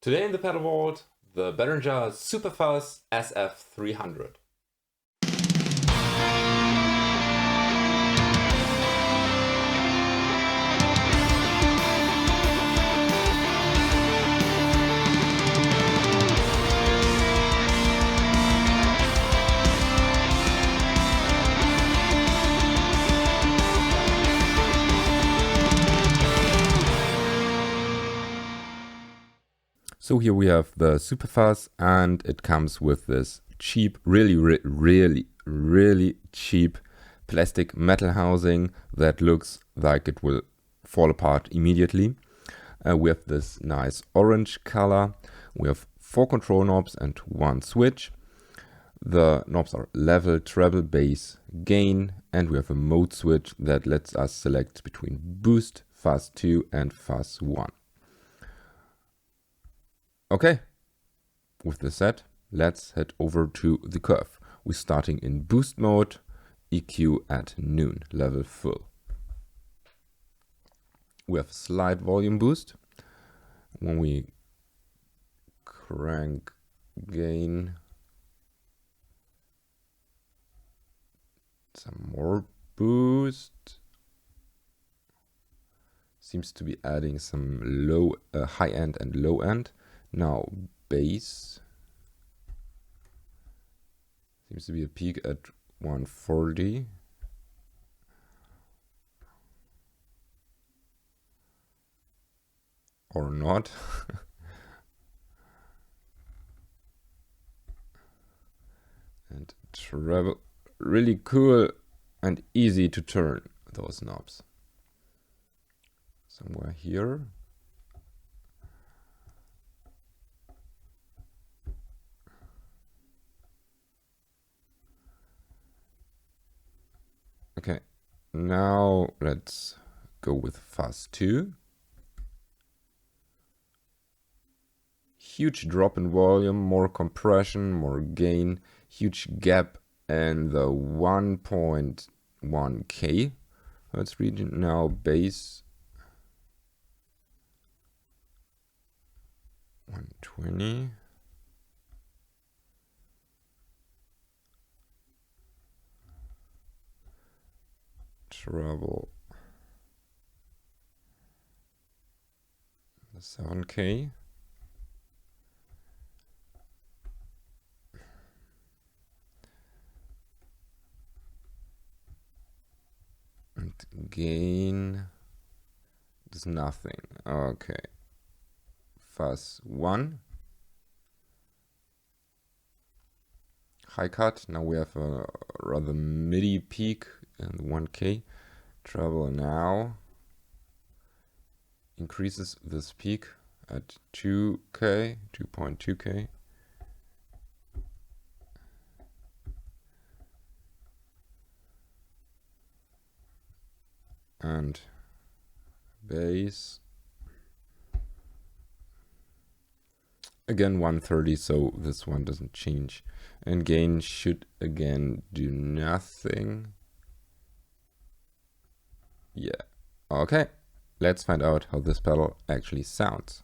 Today in the pedal vault, the Behringer Super Fuzz SF300. So here we have the Super Fuzz, and it comes with this cheap, really cheap plastic metal housing that looks like it will fall apart immediately. We have this nice orange color. We have 4 control knobs and 1 switch. The knobs are level, treble, bass, gain, and we have a mode switch that lets us select between boost, fuzz 2 and fuzz 1. Okay, with this set, let's head over to the curve. We're starting in boost mode, EQ at noon, level full. We have slight volume boost. When we crank gain, some more boost. Seems to be adding some low, high end and low end. Now bass seems to be a peak at 140. Or not. And treble, really cool and easy to turn those knobs. Somewhere here. Okay, now let's go with fuzz 2. Huge drop in volume, more compression, more gain, huge gap in the 1.1K hertz region. Now bass 120. Treble 7K. And gain is nothing. Okay. Fuzz 1. High cut. Now we have a rather MIDI peak and 1K. Treble now increases this peak at 2K, 2.2K. And bass again 130, so this one doesn't change. And gain should again do nothing. Yeah, okay, let's find out how this pedal actually sounds.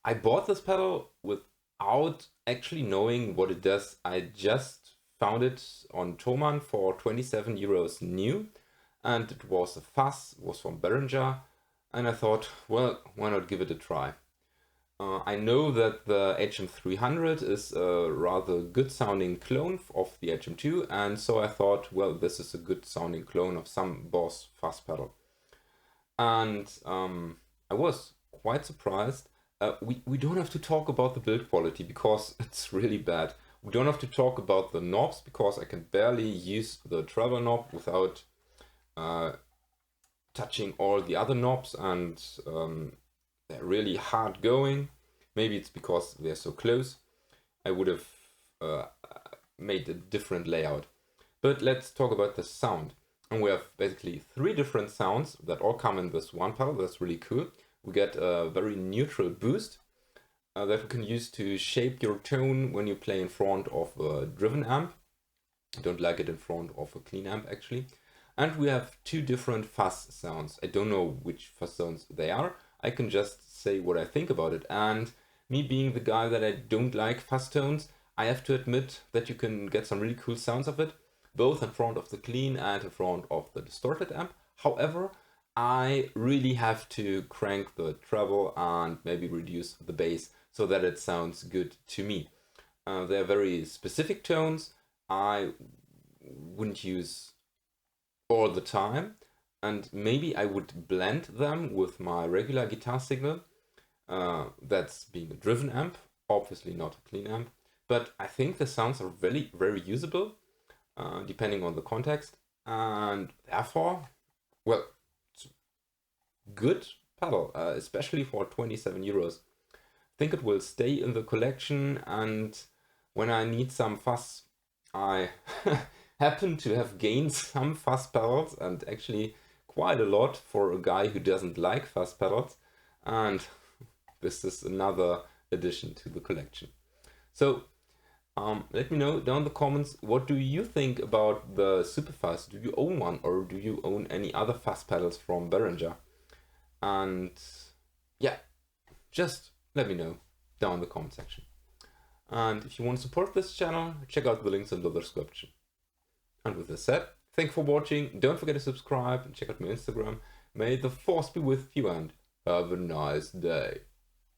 I bought this pedal without actually knowing what it does. I just found it on Thomann for 27 euros new, and it was a Fuzz, was from Behringer, and I thought, well, why not give it a try? I know that the HM300 is a rather good sounding clone of the HM2, and so I thought, well, this is a good sounding clone of some Boss Fuzz pedal. And I was quite surprised. We don't have to talk about the build quality because it's really bad. We don't have to talk about the knobs because I can barely use the treble knob without touching all the other knobs, and they're really hard going. Maybe it's because they're so close. I would have made a different layout. But let's talk about the sound. And we have basically 3 different sounds that all come in this one pedal. That's really cool. We get a very neutral boost that we can use to shape your tone when you play in front of a driven amp. I don't like it in front of a clean amp actually. And we have 2 different fuzz sounds. I don't know which fuzz sounds they are. I can just say what I think about it. And me being the guy that I don't like fuzz tones, I have to admit that you can get some really cool sounds of it, both in front of the clean and in front of the distorted amp. However, I really have to crank the treble and maybe reduce the bass so that it sounds good to me. They're very specific tones I wouldn't use all the time, and maybe I would blend them with my regular guitar signal. That's being a driven amp, obviously not a clean amp, but I think the sounds are very, very usable depending on the context, and therefore, well, it's a good pedal, especially for 27 euros. I think it will stay in the collection, and when I need some fuzz, I happen to have gained some fuzz pedals, and actually quite a lot for a guy who doesn't like fuzz pedals, and this is another addition to the collection. So let me know down in the comments, what do you think about the Super Fuzz? Do you own one, or do you own any other fuzz pedals from Behringer? And yeah, just let me know down in the comment section. And if you want to support this channel, check out the links in the description. And with this said, thank you for watching. Don't forget to subscribe and check out my Instagram. May the force be with you and have a nice day.